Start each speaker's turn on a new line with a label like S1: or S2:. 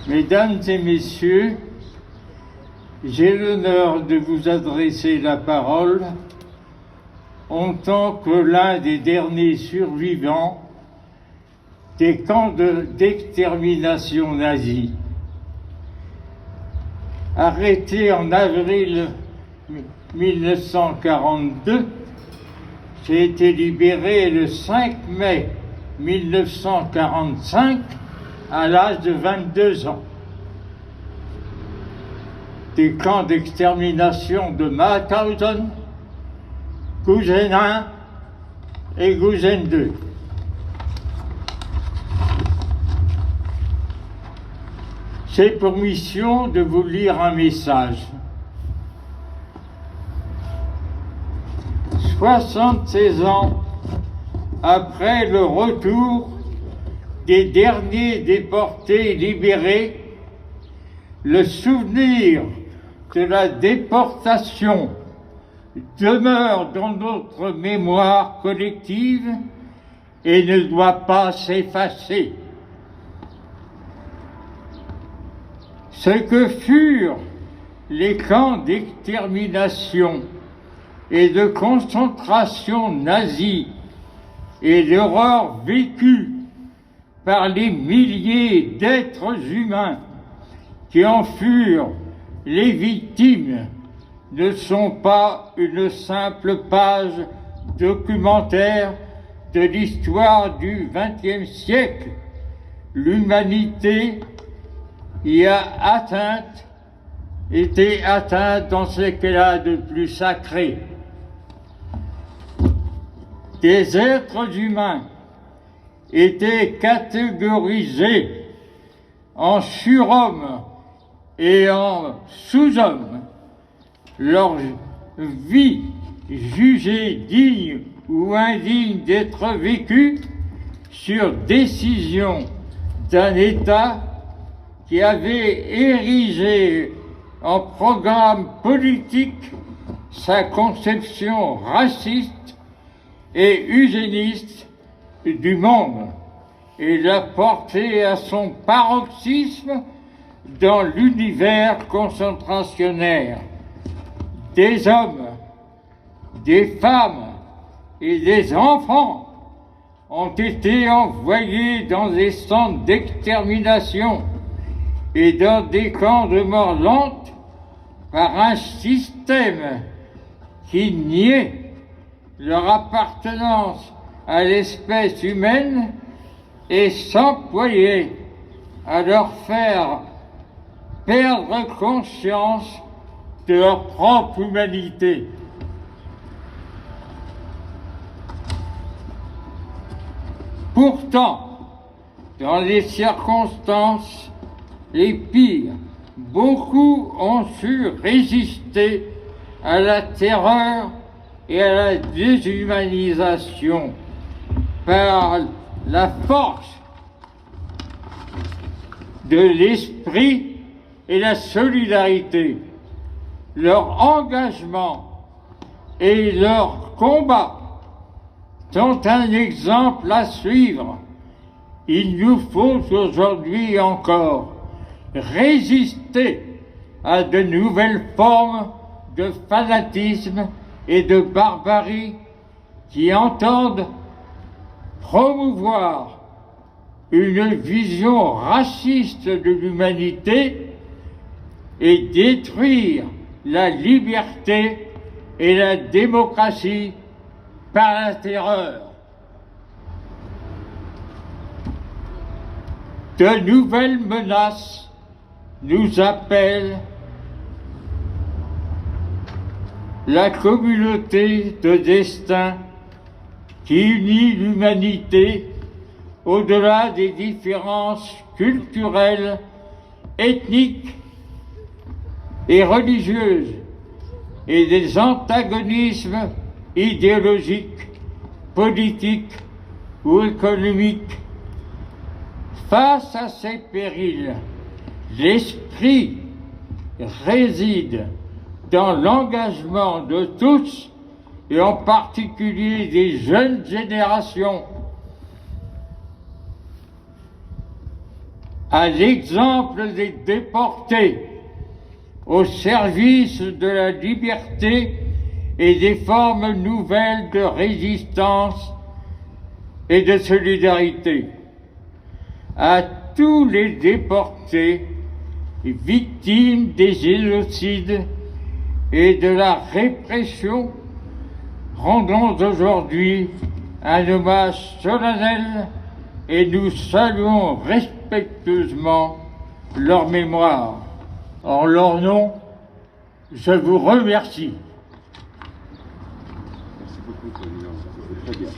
S1: Mesdames et messieurs, j'ai l'honneur de vous adresser la parole en tant que l'un des derniers survivants des camps d'extermination nazis. Arrêté en avril 1942, j'ai été libéré le 5 mai 1945 à l'âge de 22 ans. Des camps d'extermination de Mauthausen, Gusen 1 et Gusen 2. J'ai pour mission de vous lire un message. 76 ans après le retour des derniers déportés libérés, le souvenir de la déportation demeure dans notre mémoire collective et ne doit pas s'effacer. Ce que furent les camps d'extermination et de concentration nazis et l'horreur vécue par les milliers d'êtres humains qui en furent les victimes ne sont pas une simple page documentaire de l'histoire du XXe siècle. L'humanité y a été atteinte dans ce qu'elle a de plus sacré. Des êtres humains étaient catégorisés en surhommes et en sous-hommes, leur vie jugée digne ou indigne d'être vécue sur décision d'un État qui avait érigé en programme politique sa conception raciste et eugéniste du monde et l'a porté à son paroxysme dans l'univers concentrationnaire. Des hommes, des femmes et des enfants ont été envoyés dans des centres d'extermination et dans des camps de mort lente par un système qui niait leur appartenance à l'espèce humaine et s'employait à leur faire perdre conscience de leur propre humanité. Pourtant, dans les circonstances les pires, beaucoup ont su résister à la terreur et à la déshumanisation par la force de l'esprit et la solidarité. Leur engagement et leur combat sont un exemple à suivre. Il nous faut aujourd'hui encore résister à de nouvelles formes de fanatisme et de barbarie qui entendent promouvoir une vision raciste de l'humanité et détruire la liberté et la démocratie par la terreur. De nouvelles menaces nous appellent. La communauté de destin qui unit l'humanité au-delà des différences culturelles, ethniques et religieuses et des antagonismes idéologiques, politiques ou économiques. Face à ces périls, l'esprit réside dans l'engagement de tous, et en particulier des jeunes générations, à l'exemple des déportés, au service de la liberté et des formes nouvelles de résistance et de solidarité. À tous les déportés, victimes des génocides et de la répression, rendons aujourd'hui un hommage solennel et nous saluons respectueusement leur mémoire. En leur nom, je vous remercie.
S2: Merci beaucoup, Président. C'est très bien.